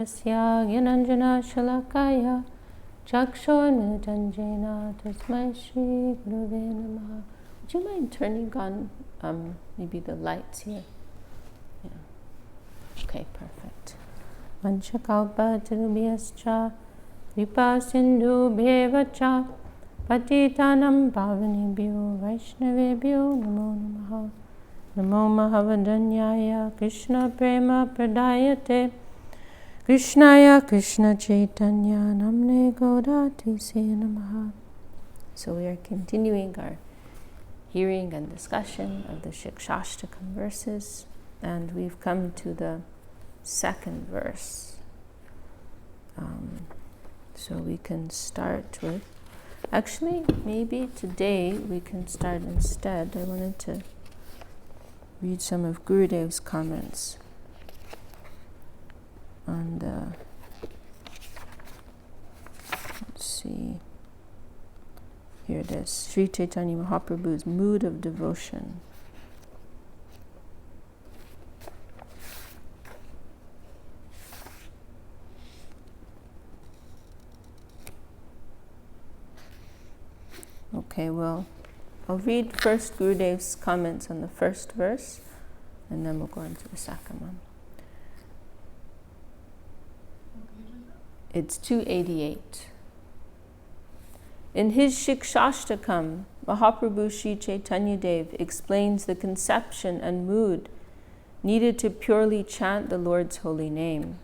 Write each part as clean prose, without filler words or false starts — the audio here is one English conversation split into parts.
Yasya Gyananjana Shalakaya Chakshornutanjena Tasmai Shri Guruve Namaha. Would you mind turning on maybe the lights here? Yeah. Okay, perfect. Vanchakalpa Tarubhyascha Vipa Sindhu Bhevacha Patitanam Pavanebhyo Vaishnavebhyo Namo Namaha. Namo Mahavadanyaya Krishna Prema Pradayate Krishnaya Krishna Chaitanya Namne Gaudati Se Namaha. So we are continuing our hearing and discussion of the Siksastakam verses, and we've come to the second verse. So we can start with, actually maybe today we can start instead. I wanted to read some of Gurudev's comments on the, let's see, here it is, Sri Chaitanya Mahaprabhu's mood of devotion. Okay, well, I'll read first Gurudev's comments on the first verse, and then we'll go into the second one. It's 288. In his Siksastakam, Mahaprabhu Sri Chaitanya Dev explains the conception and mood needed to purely chant the Lord's holy name.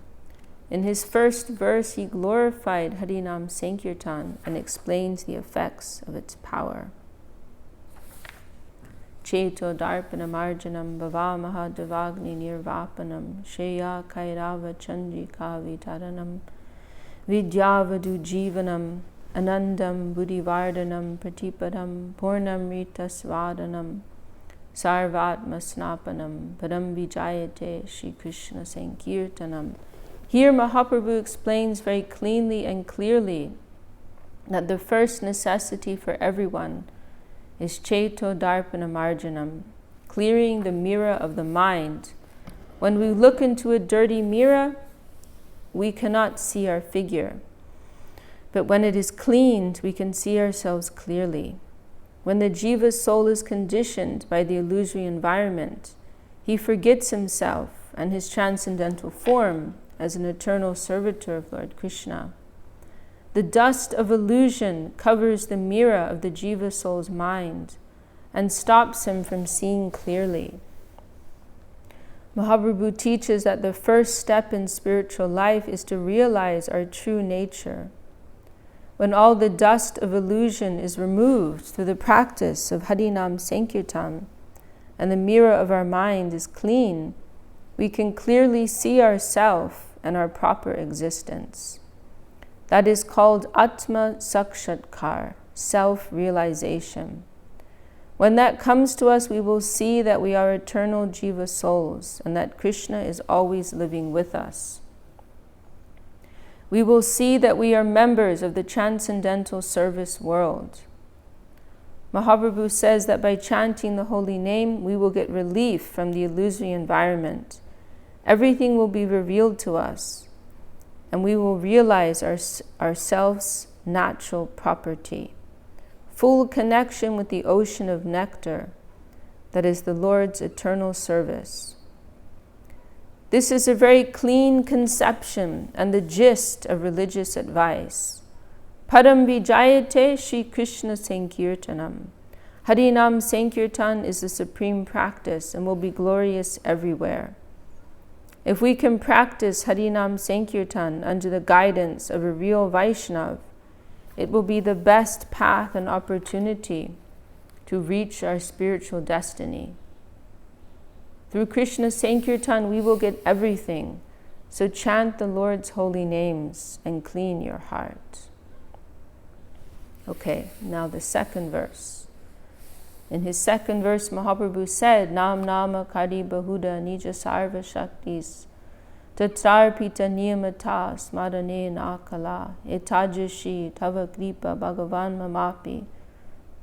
In his first verse, he glorified Harinam Sankirtan and explains the effects of its power. Cheto darpanam arjanam bhavamaha devagni nirvapanam sheya kairava chandrika vitaranam vidyavadu jivanam anandam buddhivardhanam pratipadam purnam ritasvadanam sarvatma snapanam padam vijayate Shri Krishna Sankirtanam. Here Mahaprabhu explains very cleanly and clearly that the first necessity for everyone is Cheto Darpana Marjanam, clearing the mirror of the mind. When we look into a dirty mirror, we cannot see our figure. But when it is cleaned, we can see ourselves clearly. When the jiva's soul is conditioned by the illusory environment, he forgets himself and his transcendental form as an eternal servitor of Lord Krishna. The dust of illusion covers the mirror of the jiva soul's mind and stops him from seeing clearly. Mahaprabhu teaches that the first step in spiritual life is to realize our true nature. When all the dust of illusion is removed through the practice of Harinam Sankirtan and the mirror of our mind is clean, we can clearly see ourselves and our proper existence. That is called Atma Sakshatkar, self-realization. When that comes to us, we will see that we are eternal jiva souls and that Krishna is always living with us. We will see that we are members of the transcendental service world. Mahaprabhu says that by chanting the holy name, we will get relief from the illusory environment. Everything will be revealed to us, and we will realize ourselves' natural property, full connection with the ocean of nectar that is the Lord's eternal service. This is a very clean conception and the gist of religious advice. Padam vijayate Shri Krishna Sankirtanam. Harinam Sankirtan is the supreme practice and will be glorious everywhere. If we can practice Harinam Sankirtan under the guidance of a real Vaishnav, it will be the best path and opportunity to reach our spiritual destiny. Through Krishna Sankirtan, we will get everything. So chant the Lord's holy names and clean your heart. Okay, now the second verse. In his second verse, Mahaprabhu said, Nam Nama Kari Bahuda Nija Sarva Shaktis Tatarpita Niyamata Smarane Nakala Etajashi Tava Kripa Bhagavan Mamapi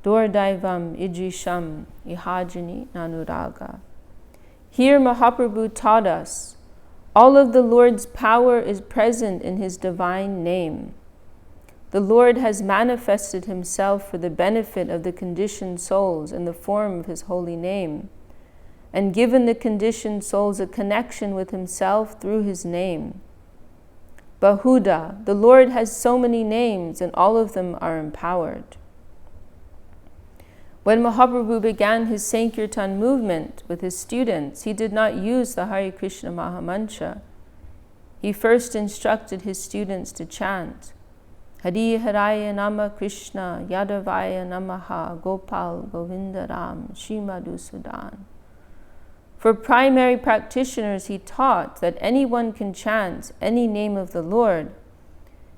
Dordaivam Idrisham Ihajani Nanuraga. Here Mahaprabhu taught us All of the Lord's power is present in his divine name. The Lord has manifested himself for the benefit of the conditioned souls in the form of his holy name, and given the conditioned souls a connection with himself through his name. Bahuda, the Lord has so many names, and all of them are empowered. When Mahaprabhu began his Sankirtan movement with his students, he did not use the Hare Krishna Mahamantra. He first instructed his students to chant, Hari Haraya Nama Krishna, Yadavaya Namaha, Gopal Govindaram, Srimadhusudan. For primary practitioners, he taught that anyone can chant any name of the Lord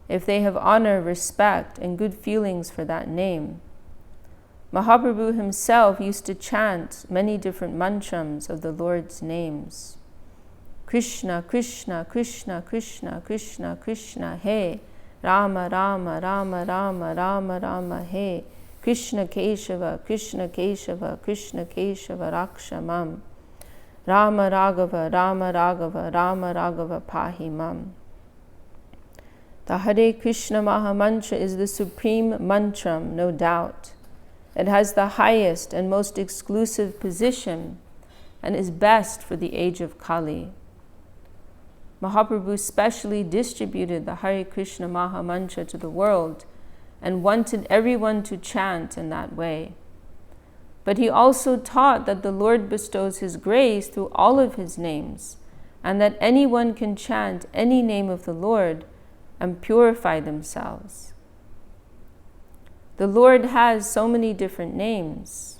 if they have honor, respect, and good feelings for that name. Mahaprabhu himself used to chant many different mantrams of the Lord's names. Krishna, Krishna, Krishna, Krishna, Krishna, Krishna, He. Rama, Rama, Rama, Rama, Rama, Rama, He. Krishna Keshava, Krishna Keshava, Krishna Keshava, Rakshamam. Rama Raghava, Rama Raghava, Rama Raghava, Pahimam. The Hare Krishna Mahamantra is the supreme mantram, no doubt. It has the highest and most exclusive position and is best for the age of Kali. Mahaprabhu specially distributed the Hare Krishna Mahamantra to the world and wanted everyone to chant in that way. But he also taught that the Lord bestows his grace through all of his names, and that anyone can chant any name of the Lord and purify themselves. The Lord has so many different names.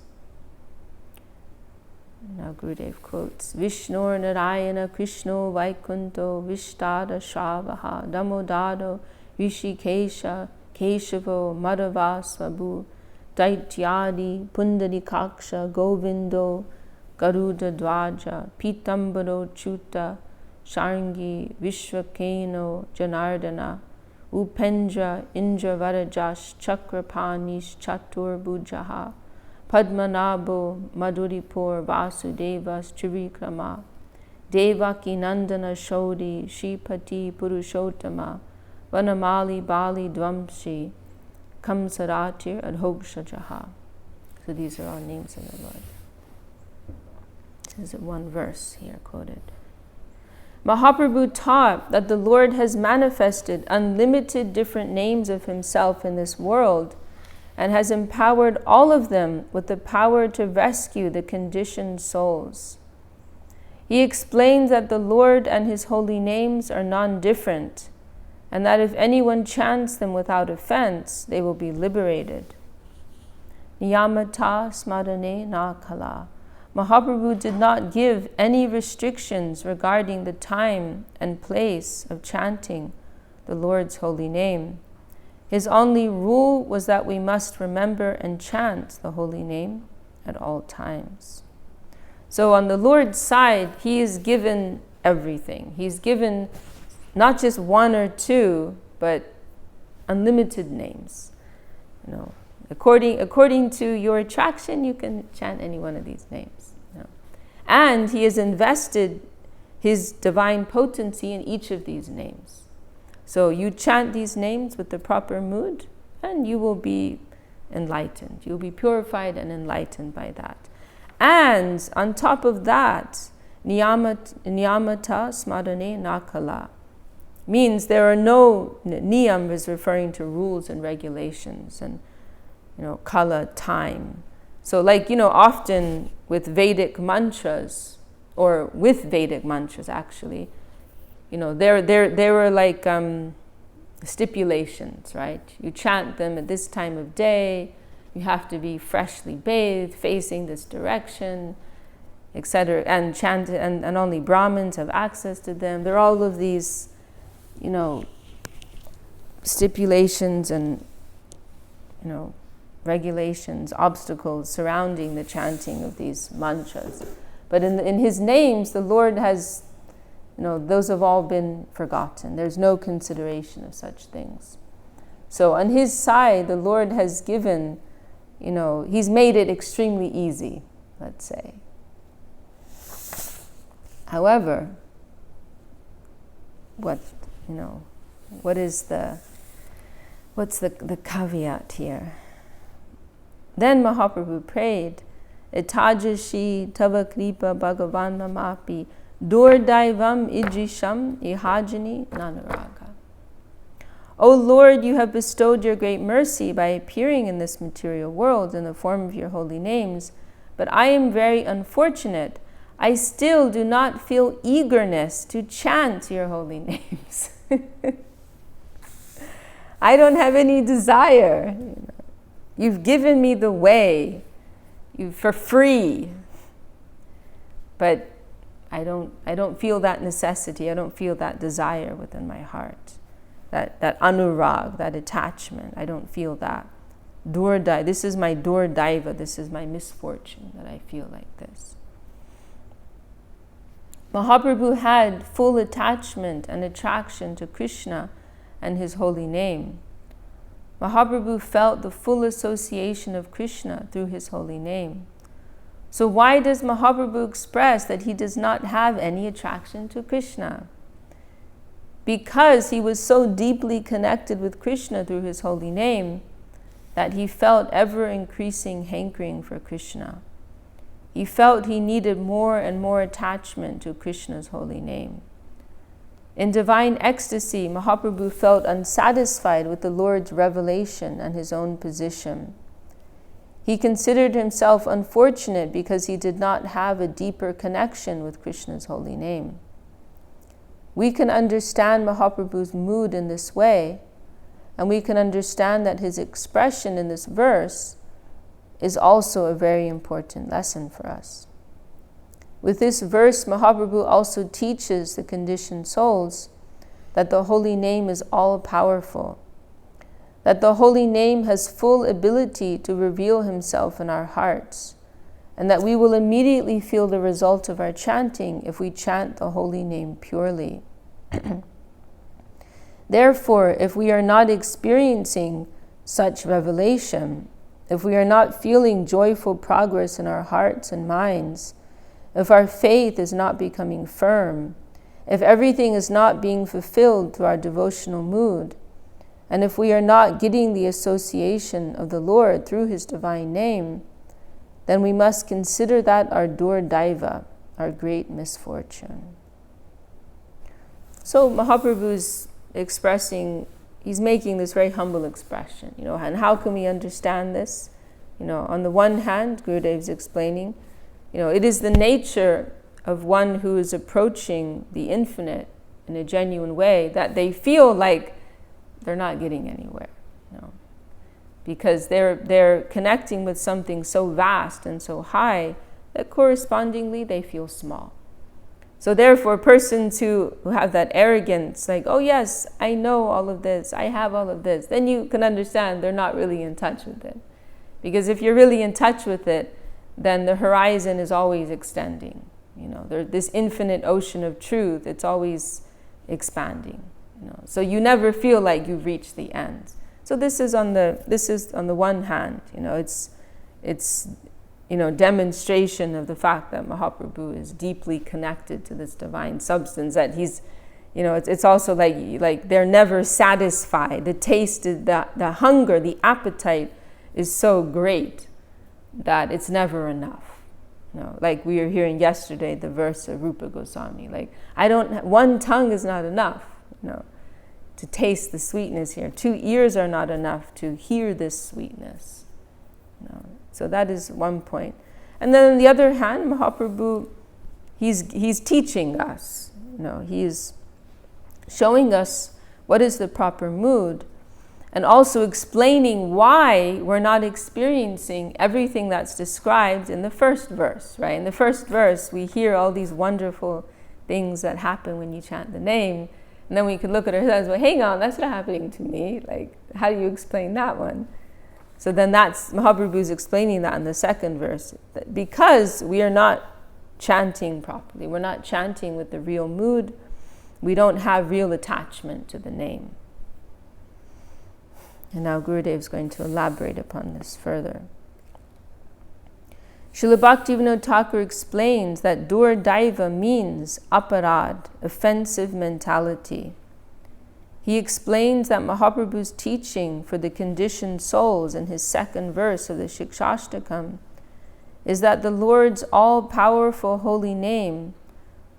Now Gurudev quotes, Vishnur Narayana Krishno Vaikunto Vishtada Shavaha Damodado Rishikesha Keshavo Madhavasvabu Daityadi Pundarikaksha Govindo Garuda Dwaja Pitambaro Chuta Shangi Vishwakeno Janardana Upendra Indravarajash Chakrapanish Chatur Bujaha Padmanabho Madhuripur Vasudevas Trivikrama Devaki Nandana Shodhi Shripati Purushottama Vanamali Bali Dvamshi Kamsaratir Adhokshajaha. So these are all names of the Lord. This is one verse here quoted. Mahaprabhu taught that the Lord has manifested unlimited different names of himself in this world and has empowered all of them with the power to rescue the conditioned souls. He explains that the Lord and his holy names are non-different, and that if anyone chants them without offense, they will be liberated. Niyamata smarane na kala. Mahaprabhu did not give any restrictions regarding the time and place of chanting the Lord's holy name. His only rule was that we must remember and chant the holy name at all times. So on the Lord's side, he is given everything. He's given not just one or two, but unlimited names. You know, according to your attraction, you can chant any one of these names. You know. And he has invested his divine potency in each of these names. So you chant these names with the proper mood, and you will be enlightened. You'll be purified and enlightened by that. And on top of that, niyamata smarane nakala means there are no, niyam is referring to rules and regulations, and kala, time. So often with Vedic mantras, or with Vedic mantras actually, there were like stipulations, right? You chant them at this time of day, you have to be freshly bathed, facing this direction, etc. And chant, and only Brahmins have access to them. There are all of these, stipulations and, regulations, obstacles surrounding the chanting of these mantras. But in his names, the Lord has, those have all been forgotten. There's no consideration of such things. So on his side, the Lord has given, he's made it extremely easy, let's say. However, what's the caveat here? Then Mahaprabhu prayed, Etajashi tava kripa bhagavan mamapi durdaivam idrisham ihajani nanaraga. O Lord, you have bestowed your great mercy by appearing in this material world in the form of your holy names, but I am very unfortunate. I still do not feel eagerness to chant your holy names. I don't have any desire. You've given me the way for free, but I don't feel that necessity. I don't feel that desire within my heart. That anurag, that attachment, I don't feel that. This is my durdaiva, this is my misfortune that I feel like this. Mahaprabhu had full attachment and attraction to Krishna and his holy name. Mahaprabhu felt the full association of Krishna through his holy name. So why does Mahaprabhu express that he does not have any attraction to Krishna? Because he was so deeply connected with Krishna through his holy name that he felt ever-increasing hankering for Krishna. He felt he needed more and more attachment to Krishna's holy name. In divine ecstasy, Mahaprabhu felt unsatisfied with the Lord's revelation and his own position. He considered himself unfortunate because he did not have a deeper connection with Krishna's holy name. We can understand Mahaprabhu's mood in this way, and we can understand that his expression in this verse is also a very important lesson for us. With this verse, Mahaprabhu also teaches the conditioned souls that the holy name is all-powerful, that the holy name has full ability to reveal himself in our hearts, and that we will immediately feel the result of our chanting if we chant the holy name purely. Therefore, if we are not experiencing such revelation, if we are not feeling joyful progress in our hearts and minds, if our faith is not becoming firm, if everything is not being fulfilled through our devotional mood, and if we are not getting the association of the Lord through his divine name, then we must consider that our durdaiva, our great misfortune. So Mahaprabhu's expressing, he's making this very humble expression, and how can we understand this? On the one hand, Gurudev's explaining, it is the nature of one who is approaching the infinite in a genuine way that they feel like they're not getting anywhere, because they're connecting with something so vast and so high that correspondingly they feel small. So therefore, persons who have that arrogance, like, oh yes, I know all of this, I have all of this, then you can understand they're not really in touch with it. Because if you're really in touch with it, then the horizon is always extending. This infinite ocean of truth, it's always expanding. So you never feel like you've reached the end. So this is on the one hand, it's demonstration of the fact that Mahaprabhu is deeply connected to this divine substance, that he's, it's also like they're never satisfied. The taste, the hunger, the appetite is so great that it's never enough. Like we were hearing yesterday, the verse of Rupa Goswami, like one tongue is not enough, to taste the sweetness here. 2 ears are not enough to hear this sweetness. So that is one point. And then on the other hand, Mahaprabhu, he's teaching us, he's showing us what is the proper mood, and also explaining why we're not experiencing everything that's described in the first verse, right? In the first verse, we hear all these wonderful things that happen when you chant the name, and then we could look at ourselves, well, hang on, that's not happening to me. Like, how do you explain that one? So then Mahaprabhu's explaining that in the second verse, because we are not chanting properly, we're not chanting with the real mood, we don't have real attachment to the name. And now Gurudev is going to elaborate upon this further. Srila Bhaktivinoda Thakur explains that Durdaiva means aparad, offensive mentality. He explains that Mahaprabhu's teaching for the conditioned souls in his second verse of the Siksastakam is that the Lord's all-powerful holy name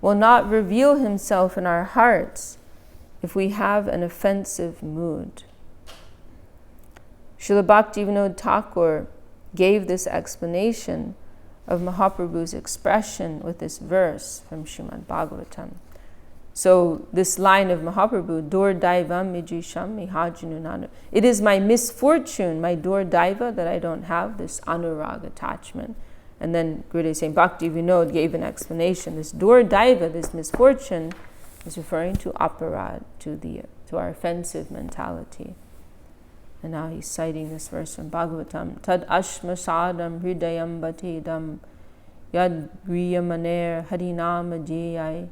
will not reveal himself in our hearts if we have an offensive mood. Srila Bhaktivinoda Thakur gave this explanation of Mahaprabhu's expression with this verse from Srimad Bhagavatam. So this line of Mahaprabhu, Durdaivam mijisham mihajununanu, it is my misfortune, my Durdaiva, that I don't have this anurag attachment. And then Gurudev saying, Bhakti Vinod gave an explanation. This Durdaiva, this misfortune, is referring to aparad, to our offensive mentality. And now he's citing this verse from Bhagavatam. Tad ashmasadam hridayam batidam yad griyamaner harinama jayai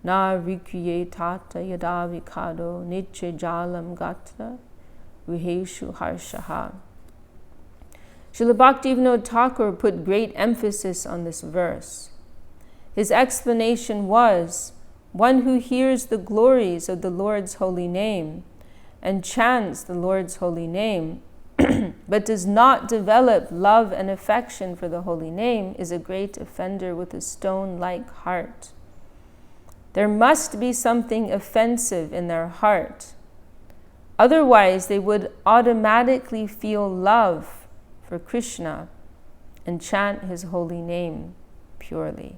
na rikriyetata yadavikado nitya jalam gatra viheshu harshaha. Srila Bhaktivinoda Thakur put great emphasis on this verse. His explanation was, one who hears the glories of the Lord's holy name and chants the Lord's holy name, but does not develop love and affection for the holy name, is a great offender with a stone-like heart. There must be something offensive in their heart. Otherwise, they would automatically feel love for Krishna and chant his holy name purely.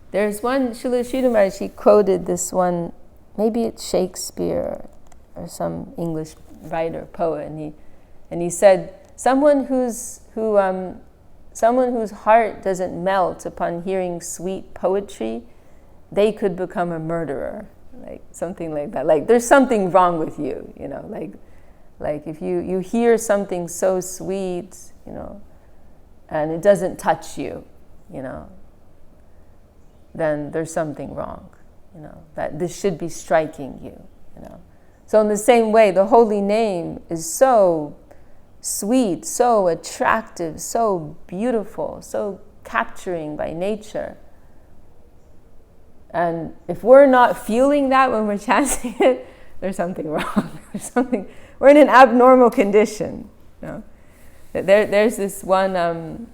There's one, Srila Sridhar Maharaj, he quoted this one, maybe it's Shakespeare or some English writer, poet, and he said, someone whose heart doesn't melt upon hearing sweet poetry, they could become a murderer, like something like that. Like there's something wrong with you, you know, like if you hear something so sweet, you know, and it doesn't touch you, you know, then there's something wrong, you know, that this should be striking you, you know. So in the same way, the holy name is so sweet, so attractive, so beautiful, so capturing by nature. And if we're not feeling that when we're chanting it, there's something wrong. We're in an abnormal condition. You know? There's this one,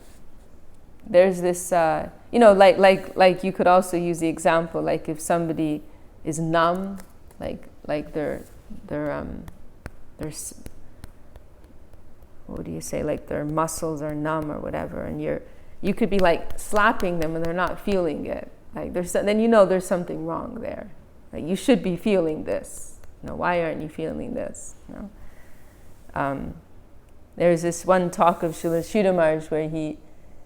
you know, like you could also use the example, like if somebody is numb, like they're what do you say, like their muscles are numb or whatever, and you could be like slapping them and they're not feeling it. Like then you know there's something wrong there. Like you should be feeling this. You know, why aren't you feeling this? You know? There's this one talk of Srila Sridhar Maharaj where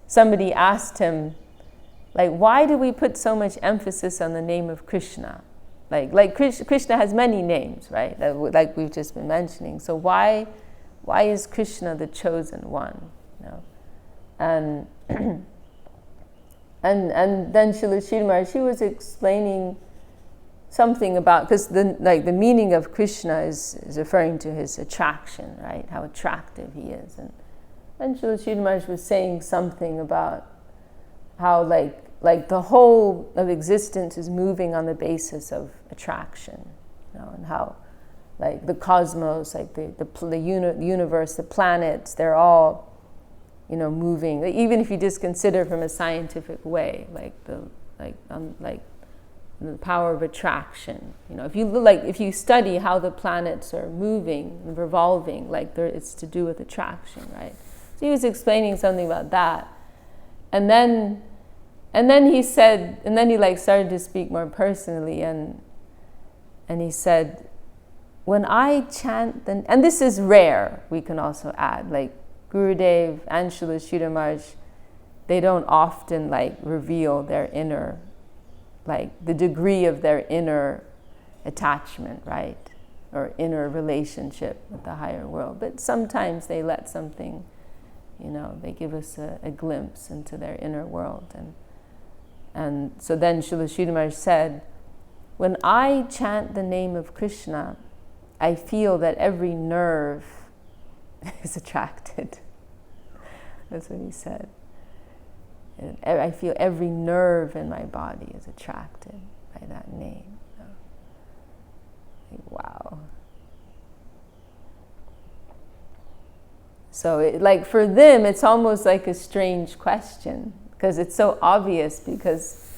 somebody asked him, like, why do we put so much emphasis on the name of Krishna? Like Krishna has many names, right? Like we've just been mentioning. So why is Krishna the chosen one? You know? And then Srila Sridhar Maharaj, she was explaining something about, because the meaning of Krishna is referring to his attraction, right? How attractive he is. And Srila Sridhar Maharaj was saying something about how like the whole of existence is moving on the basis of attraction, you know, and how like the cosmos, like the universe, the planets, they're all, you know, moving. Like, even if you just consider from a scientific way, like the power of attraction. You know, if you study how the planets are moving and revolving, like it's to do with attraction, right? So he was explaining something about that, and then he said, and then he like started to speak more personally, and he said, when I chant, and this is rare, we can also add, like Gurudev and Srila Sridhar Maharaj, they don't often like reveal their inner, like the degree of their inner attachment, right? Or inner relationship with the higher world. But sometimes they let something, you know, they give us a glimpse into their inner world. And so then Srila Sridhar Maharaj said, when I chant the name of Krishna, I feel that every nerve is attracted. That's what he said. And I feel every nerve in my body is attracted by that name. Wow. So like for them, it's almost like a strange question because it's so obvious, because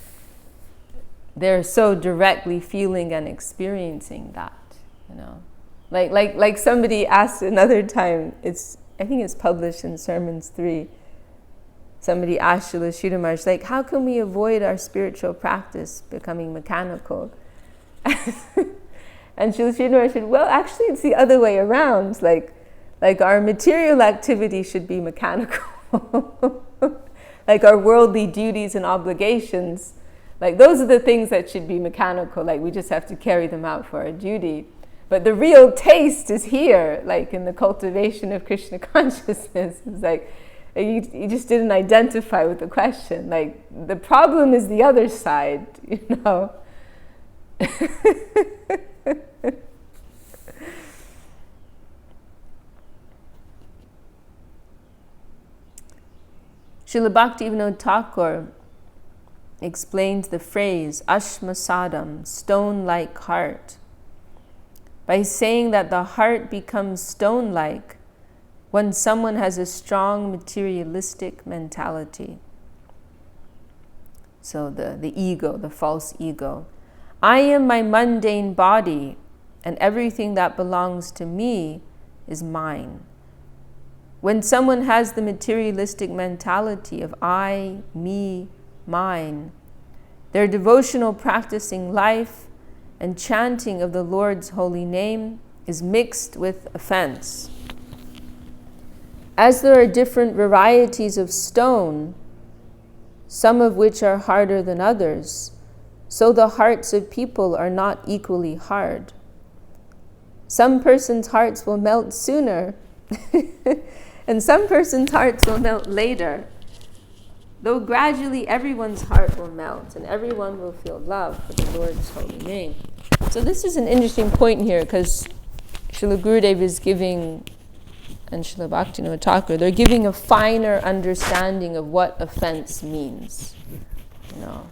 they're so directly feeling and experiencing that, you know. Like somebody asked another time, I think it's published in Sermons 3. Somebody asked Srila Sridhar Maharaj, like, how can we avoid our spiritual practice becoming mechanical? And Srila Sridhar Maharaj said, well, actually it's the other way around. Like our material activity should be mechanical. Like our worldly duties and obligations, like those are the things that should be mechanical. Like we just have to carry them out for our duty. But the real taste is here, like in the cultivation of Krishna consciousness. It's like, you just didn't identify with the question. Like, the problem is the other side, you know. Srila Bhaktivinoda Thakur explains the phrase ashmasadam, stone-like heart, by saying that the heart becomes stone-like when someone has a strong materialistic mentality. So the ego, the false ego. I am my mundane body, and everything that belongs to me is mine. When someone has the materialistic mentality of I, me, mine, their devotional practicing life and chanting of the Lord's holy name is mixed with offense. As there are different varieties of stone, some of which are harder than others, so the hearts of people are not equally hard. Some persons' hearts will melt sooner, and some persons' hearts will melt later. Though gradually everyone's heart will melt, and everyone will feel love for the Lord's holy name. So this is an interesting point here, because Srila Gurudev is giving, and Srila Bhaktivinoda Thakur, they're giving a finer understanding of what offense means. You know,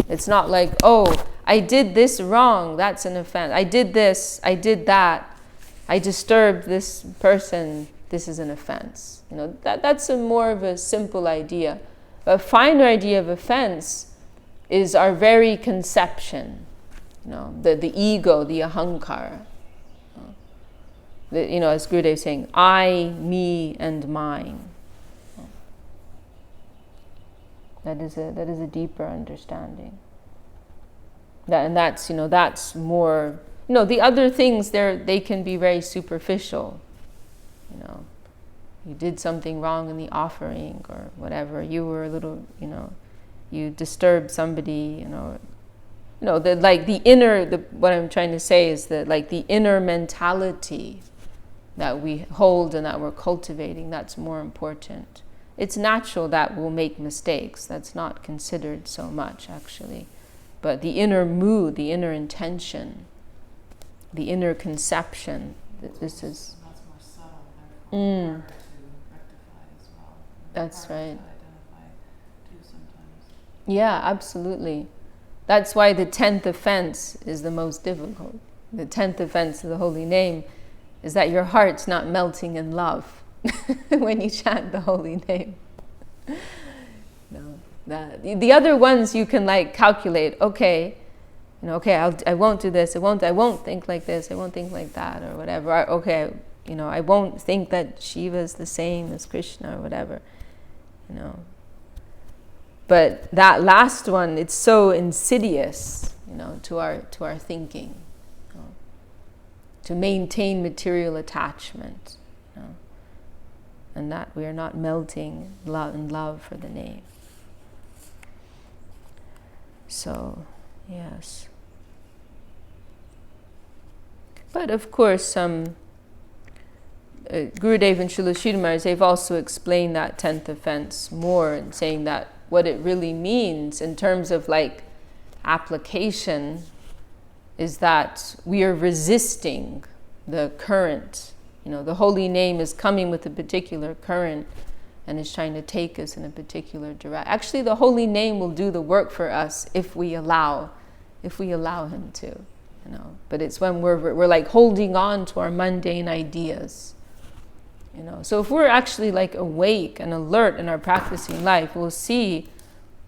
it's not like, oh, I did this wrong, that's an offense. I did this, I did that, I disturbed this person, this is an offense. You know, that's a more of a simple idea. A finer idea of offense is our very conception, you know, the ego, the ahankara. You know, as Gurudev is saying, I, me, and mine. That is a deeper understanding. That's more. You know, the other things they can be very superficial. You know, you did something wrong in the offering or whatever. You were a little, you know, you disturbed somebody. What I'm trying to say is that like the inner mentality that we hold and that we're cultivating, that's more important. It's natural that we'll make mistakes. That's not considered so much, actually. But the inner mood, the inner intention, the inner conception, this is... That's more subtle, therefore harder to rectify as well. That's harder right. to identify too sometimes. Yeah, absolutely. That's why the 10th offense is the most difficult. The 10th offense of the holy name is that your heart's not melting in love when you chant the holy name. No, the other ones you can like calculate. Okay, you know, okay, I won't do this. I won't think like this. I won't think like that, or whatever. Okay, you know, I won't think that Shiva is the same as Krishna or whatever. You know. But that last one, it's so insidious, you know, to our thinking. To maintain material attachment, you know, and that we are not melting in love for the name. So, yes. But of course, Gurudev and Srila Sridhar Maharaj, they've also explained that 10th offense more and saying that what it really means in terms of like application is that we are resisting the current. You know, the holy name is coming with a particular current, and is trying to take us in a particular direction. Actually, the holy name will do the work for us if we allow him to, you know. But it's when we're like holding on to our mundane ideas, you know. So if we're actually like awake and alert in our practicing life, we'll see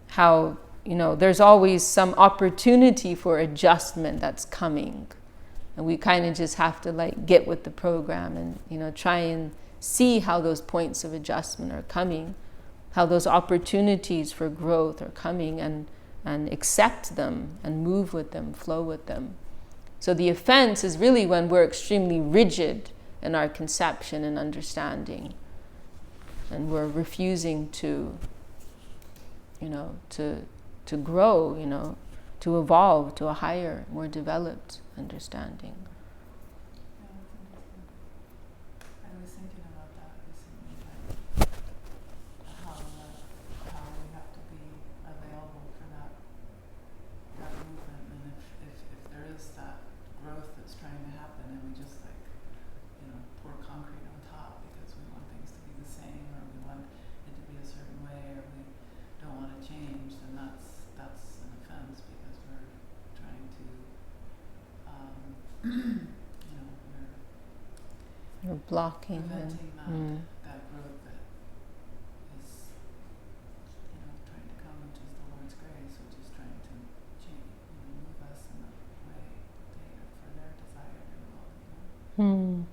how, you know, there's always some opportunity for adjustment that's coming. And we kind of just have to like get with the program and, you know, try and see how those points of adjustment are coming, how those opportunities for growth are coming, and accept them and move with them, flow with them. So the offense is really when we're extremely rigid in our conception and understanding, and we're refusing to, you know, to grow, you know, to evolve to a higher, more developed understanding. I was thinking about that recently, like how we have to be available for that movement, and if there is that growth that's trying to happen, and we just like, you know, pour concrete on top because we want things to be the same, or we want it to be a certain way, or we don't want to change, then that's an offense, because we're trying to you know, You're blocking preventing that growth that is, you know, trying to come, which is the Lord's grace, which is trying to change, you know, move us in the way for their desired will, you know.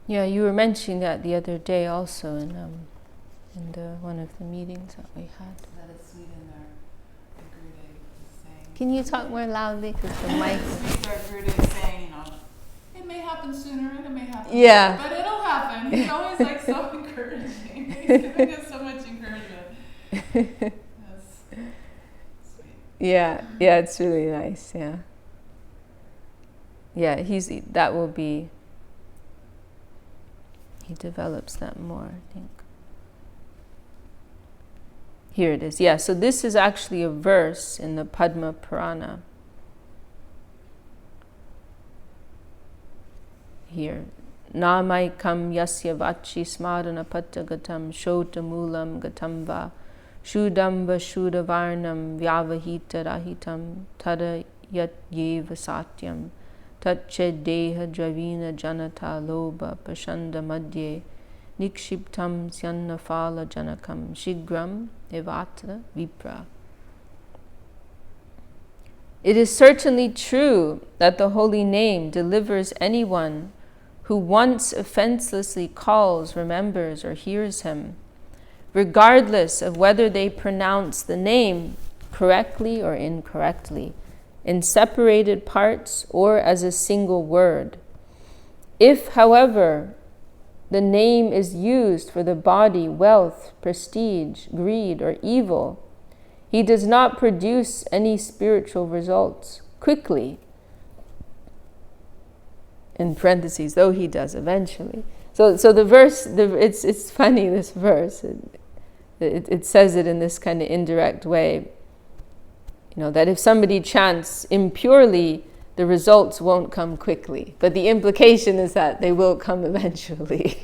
Yeah, you were mentioning that the other day also in one of the meetings that we had. That it's sweet in there. Gurudev is saying. Can you talk more loudly because the mic? Sweet, our Gurudev is saying, you know, it may happen sooner and it may happen Yeah. later, but it'll happen. He's always like so encouraging. He's giving us so much encouragement. That's sweet. Yeah, it's really nice. Yeah, he develops that more, I think. Here it is. Yeah, so this is actually a verse in the Padma Purana. Here. Namaikam yasya vachi smarana pattagatam shotamulam gatam va shudamba shudavarnam vyavahita rahitam tada yat yeva satyam tatche deha dravina janata loba pashanda madhye nikshiptam syanna phala janakam shigram evatra vipra. It is certainly true that the holy name delivers anyone who once offenselessly calls, remembers, or hears him, regardless of whether they pronounce the name correctly or incorrectly, in separated parts or as a single word. If, however, the name is used for the body, wealth, prestige, greed, or evil, he does not produce any spiritual results quickly. In parentheses, though he does eventually. So the verse, it's funny, this verse. It says it in this kind of indirect way. You know, that if somebody chants impurely, the results won't come quickly. But the implication is that they will come eventually.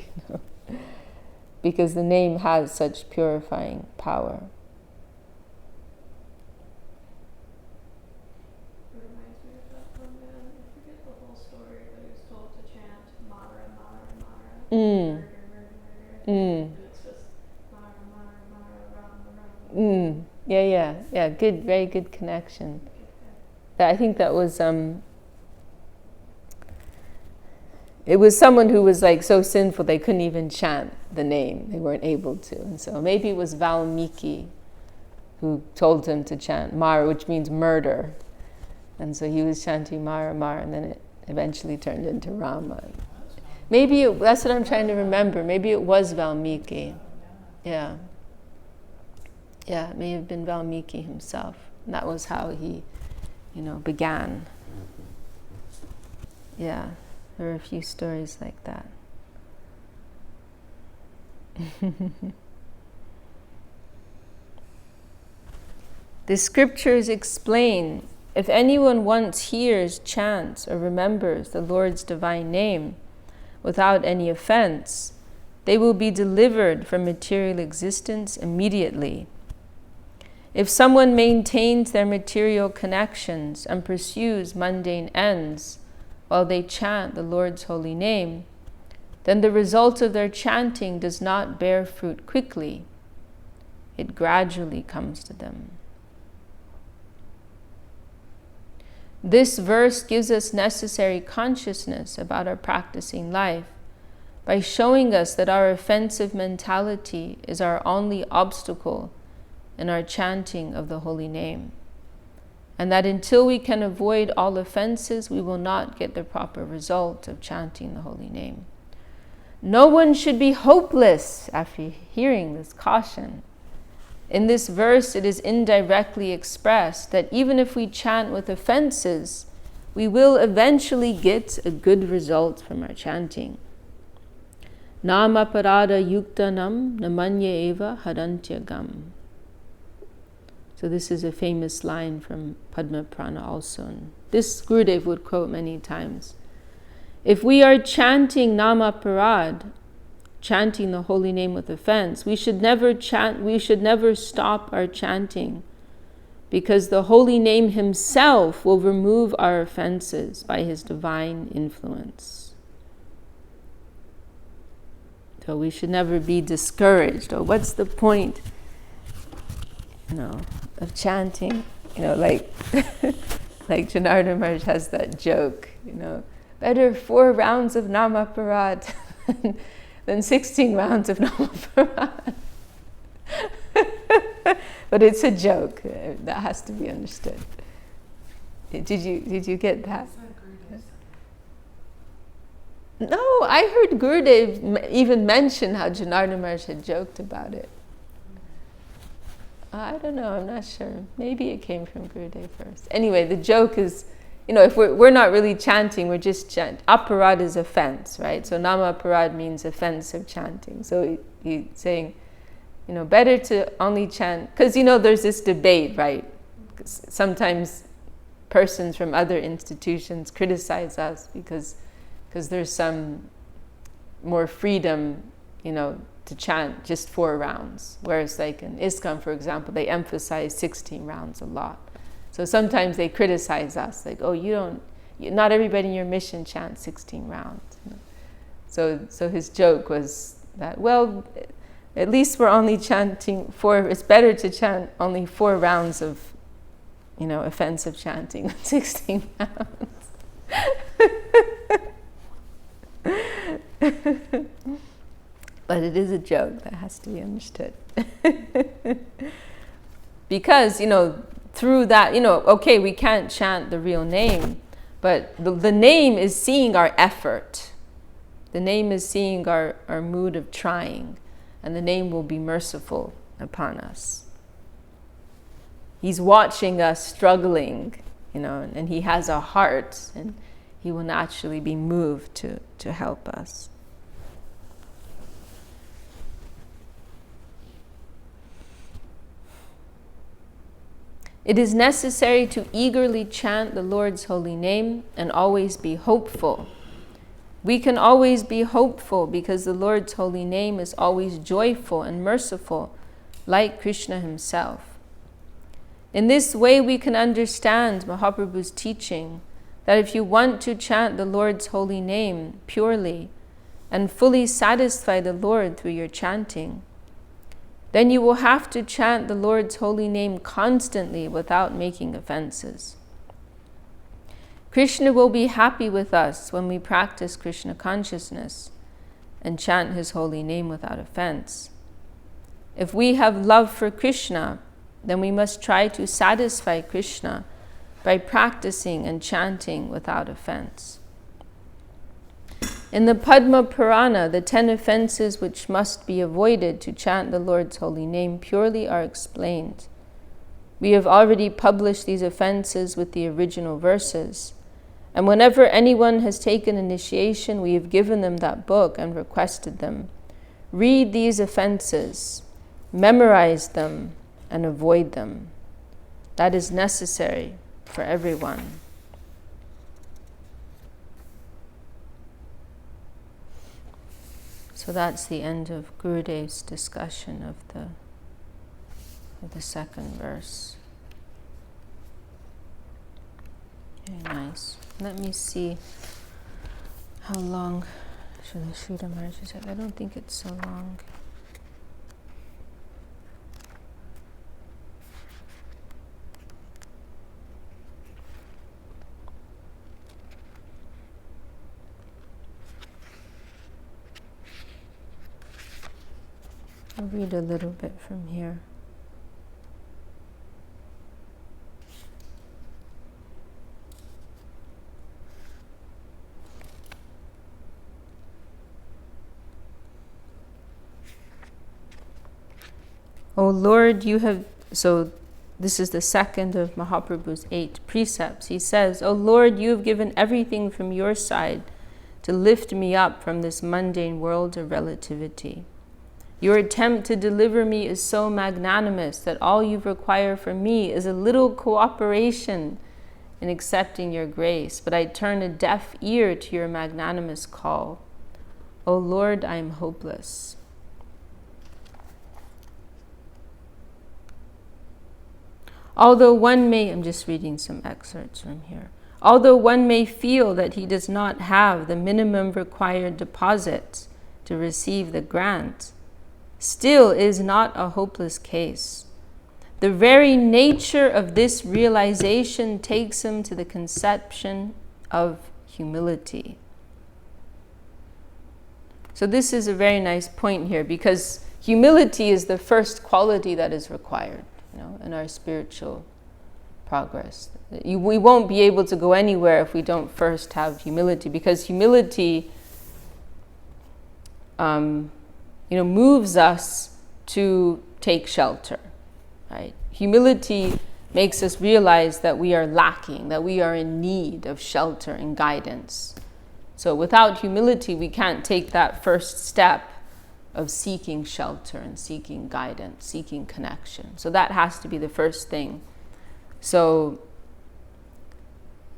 Because the name has such purifying power. It's just Yeah. Good, very good connection. I think that was it was someone who was like so sinful they couldn't even chant the name. They weren't able to, and so maybe it was Valmiki who told him to chant Mara, which means murder, and so he was chanting Mara, and then it eventually turned into Rama. Maybe that's what I'm trying to remember. Maybe it was Valmiki. Yeah, it may have been Valmiki himself. And that was how he, began. Yeah, there are a few stories like that. The scriptures explain, if anyone once hears, chants, or remembers the Lord's divine name without any offense, they will be delivered from material existence immediately. If someone maintains their material connections and pursues mundane ends while they chant the Lord's holy name, then the result of their chanting does not bear fruit quickly. It gradually comes to them. This verse gives us necessary consciousness about our practicing life by showing us that our offensive mentality is our only obstacle in our chanting of the holy name, and that until we can avoid all offenses, we will not get the proper result of chanting the holy name. No one should be hopeless after hearing this caution. In this verse, it is indirectly expressed that even if we chant with offenses, we will eventually get a good result from our chanting. Namaparada yuktanam namanya eva harantyagam. So this is a famous line from Padma Purana also. And this Gurudev would quote many times. If we are chanting Namaparad, chanting the holy name with offense, we should never stop our chanting, because the holy name himself will remove our offenses by his divine influence. So we should never be discouraged. Oh, what's the point, of chanting? Like like Janardhan Maharaj has that joke, better 4 rounds of Namaparad than 16 rounds of Namaparad. But it's a joke. That has to be understood. Did you get that? No, I heard Gurudev even mention how Janardhan Maharaj had joked about it. I don't know, I'm not sure. Maybe it came from Gurudev first. Anyway, the joke is, if we're not really chanting, we're just chanting. Aparad is offense, right? So Namaparad means offensive chanting. So he's saying, better to only chant, because there's this debate, right? Sometimes persons from other institutions criticize us because there's some more freedom, to chant just 4 rounds. Whereas like in ISKCON, for example, they emphasize 16 rounds a lot. So sometimes they criticize us, like, oh, not everybody in your mission chants 16 rounds. So his joke was that, well, at least we're only chanting 4, it's better to chant only 4 rounds of, offensive chanting than 16 rounds. But it is a joke that has to be understood. Because, through that, okay, we can't chant the real name, but the name is seeing our effort. The name is seeing our mood of trying, and the name will be merciful upon us. He's watching us struggling, and he has a heart, and he will naturally be moved to help us. It is necessary to eagerly chant the Lord's holy name and always be hopeful. We can always be hopeful because the Lord's holy name is always joyful and merciful, like Krishna himself. In this way, we can understand Mahaprabhu's teaching that if you want to chant the Lord's holy name purely and fully satisfy the Lord through your chanting, then you will have to chant the Lord's holy name constantly without making offenses. Krishna will be happy with us when we practice Krishna consciousness and chant his holy name without offense. If we have love for Krishna, then we must try to satisfy Krishna by practicing and chanting without offense. In the Padma Purana, the 10 offenses which must be avoided to chant the Lord's holy name purely are explained. We have already published these offenses with the original verses, and whenever anyone has taken initiation, we have given them that book and requested them. Read these offenses, memorize them, and avoid them. That is necessary for everyone. So So that's the end of Gurudev's discussion of the second verse. Very nice. Let me see how long Srila Sridhar Maharaj said. I don't think it's so long. I'll read a little bit from here. O Lord, you have... So this is the second of Mahaprabhu's 8 precepts. He says, O Lord, you have given everything from your side to lift me up from this mundane world of relativity. Your attempt to deliver me is so magnanimous that all you require from me is a little cooperation in accepting your grace, but I turn a deaf ear to your magnanimous call. O Lord, I am hopeless. Although one may, I'm just reading some excerpts from here. Although one may feel that he does not have the minimum required deposit to receive the grant, still is not a hopeless case. The very nature of this realization takes him to the conception of humility. So this is a very nice point here, because humility is the first quality that is required, in our spiritual progress. We won't be able to go anywhere if we don't first have humility, because humility moves us to take shelter, right? Humility makes us realize that we are lacking, that we are in need of shelter and guidance. So without humility, we can't take that first step of seeking shelter and seeking guidance, seeking connection. So that has to be the first thing. So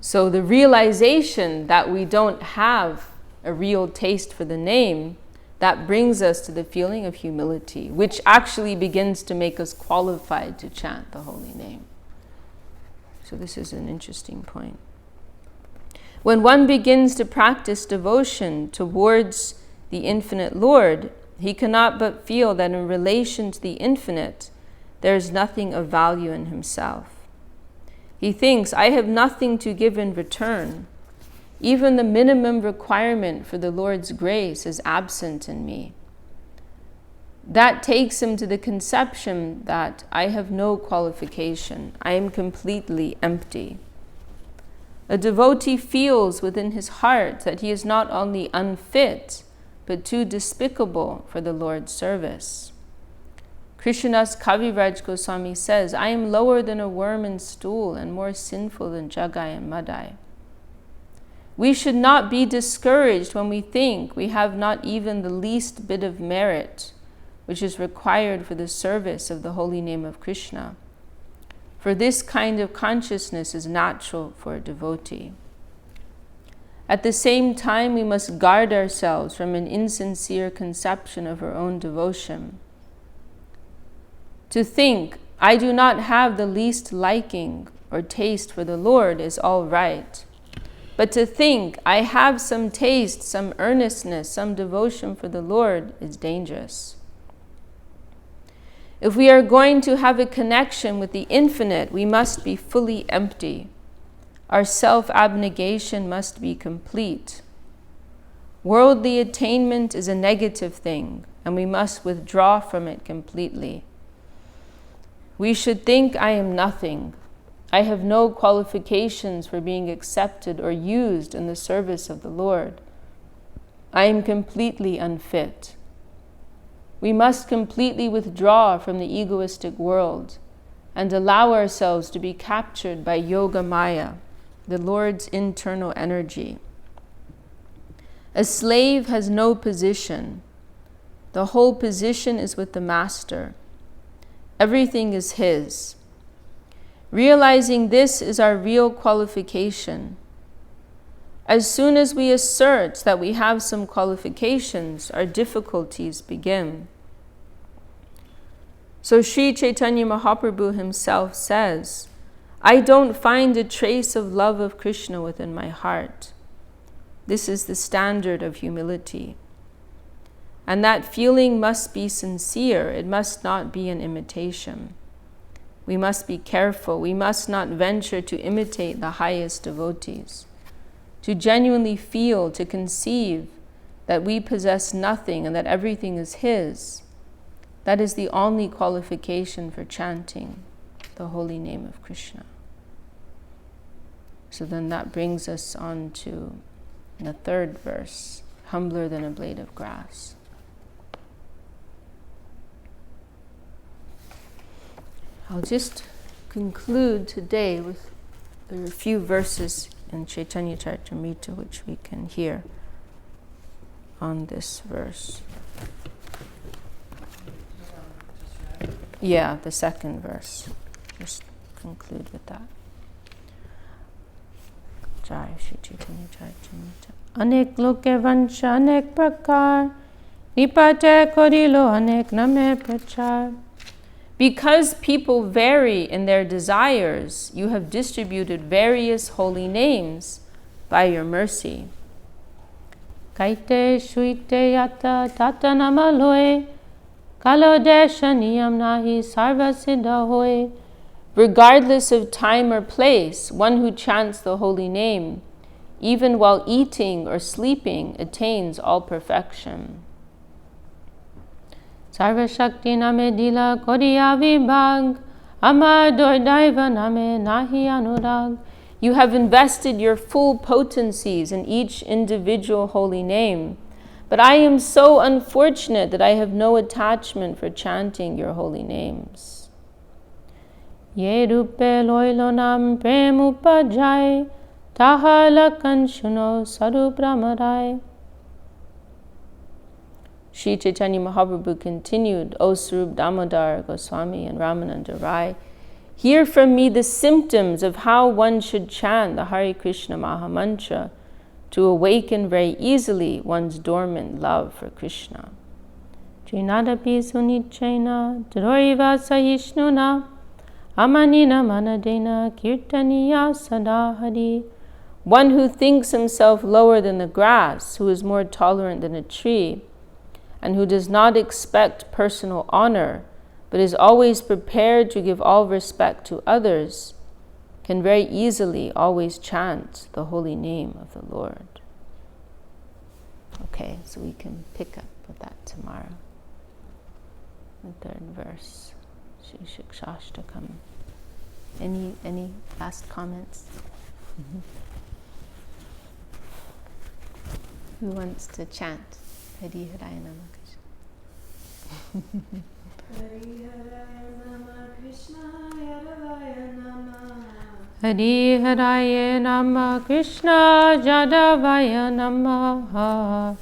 the realization that we don't have a real taste for the name, that brings us to the feeling of humility, which actually begins to make us qualified to chant the holy name. So this is an interesting point. When one begins to practice devotion towards the infinite Lord, he cannot but feel that in relation to the infinite, there is nothing of value in himself. He thinks, I have nothing to give in return. Even the minimum requirement for the Lord's grace is absent in me. That takes him to the conception that I have no qualification. I am completely empty. A devotee feels within his heart that he is not only unfit, but too despicable for the Lord's service. Krishnadas Kaviraj Goswami says, I am lower than a worm in stool and more sinful than Jagai and Madai. We should not be discouraged when we think we have not even the least bit of merit which is required for the service of the holy name of Krishna. For this kind of consciousness is natural for a devotee. At the same time, we must guard ourselves from an insincere conception of our own devotion. To think, I do not have the least liking or taste for the Lord is all right. But to think, I have some taste, some earnestness, some devotion for the Lord is dangerous. If we are going to have a connection with the infinite, we must be fully empty. Our self-abnegation must be complete. Worldly attainment is a negative thing, and we must withdraw from it completely. We should think, I am nothing. I have no qualifications for being accepted or used in the service of the Lord. I am completely unfit. We must completely withdraw from the egoistic world and allow ourselves to be captured by Yoga Maya, the Lord's internal energy. A slave has no position. The whole position is with the master. Everything is his. Realizing this is our real qualification. As soon as we assert that we have some qualifications, our difficulties begin. So Sri Chaitanya Mahaprabhu himself says, I don't find a trace of love of Krishna within my heart. This is the standard of humility. And that feeling must be sincere. It must not be an imitation. We must be careful. We must not venture to imitate the highest devotees. To genuinely feel, to conceive that we possess nothing and that everything is His. That is the only qualification for chanting the holy name of Krishna. So then that brings us on to the third verse, humbler than a blade of grass. I'll just conclude today with a few verses in Chaitanya Charitamrita which we can hear on this verse. Yeah, the second verse. Just conclude with that. Jai Shri Chaitanya Charitamrita. Anek loke vansha anek prakar, nipate korilo anek name prachar. Because people vary in their desires, you have distributed various holy names by your mercy. Kaite shuite yata tata namaloe, kalo desha niyam nahi sarva siddha hoy. Regardless of time or place, one who chants the holy name, even while eating or sleeping, attains all perfection. Sarva Shakti name dila koriya vibhag, amar daiva name nahi anurag. You have invested your full potencies in each individual holy name, but I am so unfortunate that I have no attachment for chanting your holy names. Ye rupe loilo nam prem upajai, taha lakan shuno saru brahmarai. Sri Chaitanya Mahaprabhu continued, O Swarup Damodar Goswami and Ramananda Rai, hear from me the symptoms of how one should chant the Hare Krishna Mahamantra to awaken very easily one's dormant love for Krishna. Trinadapi sunichaina droriva sahishnuna amanina manadena kirtaniya sadahari. One who thinks himself lower than the grass, who is more tolerant than a tree, and who does not expect personal honor, but is always prepared to give all respect to others, can very easily always chant the holy name of the Lord. Okay, so we can pick up with that tomorrow. The third verse, Siksastakam. Any last comments? Who wants to chant? Hari Haraya Nama Krishna. Hari Haraya Nama Krishna Yadavaya Nama. Hari Haraya Nama Krishna Jadavaya Namaha.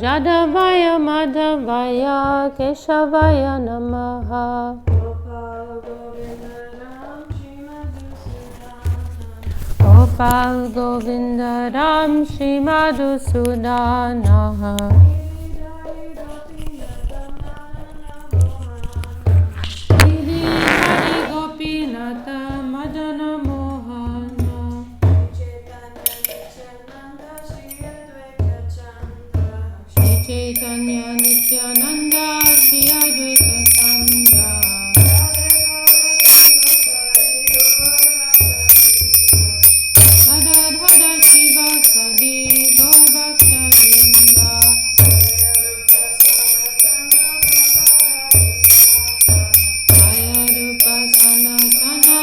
Jadavaya Madhavaya Keshavaya Namaha. Gopal Govinda Ram Shri Madhusudana. Hari Hari Gopinata Madana Mohana. Shri Chaitanya Nityananda Shri Advaita Chandra. Hara Shiva Sadi Gaur Bhakta Vrinda. Jaya Rupa Sanatana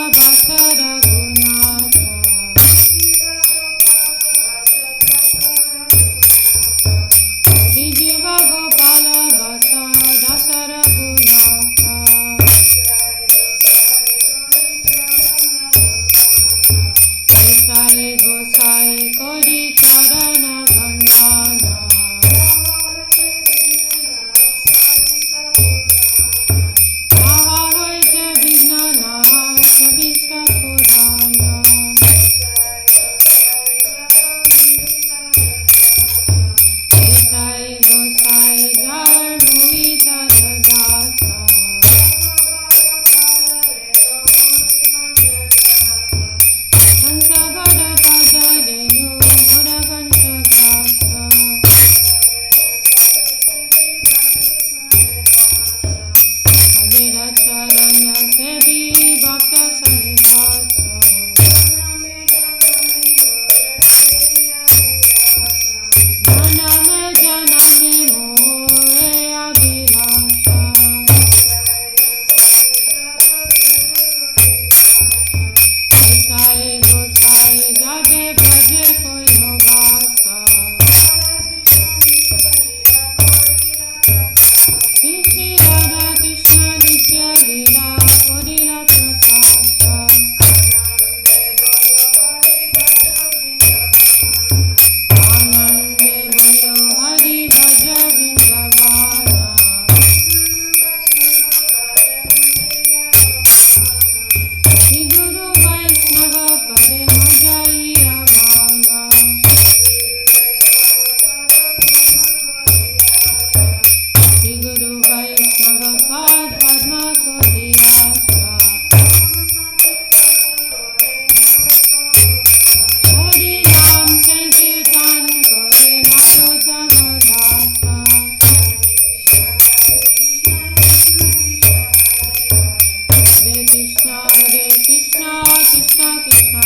Krishna Krishna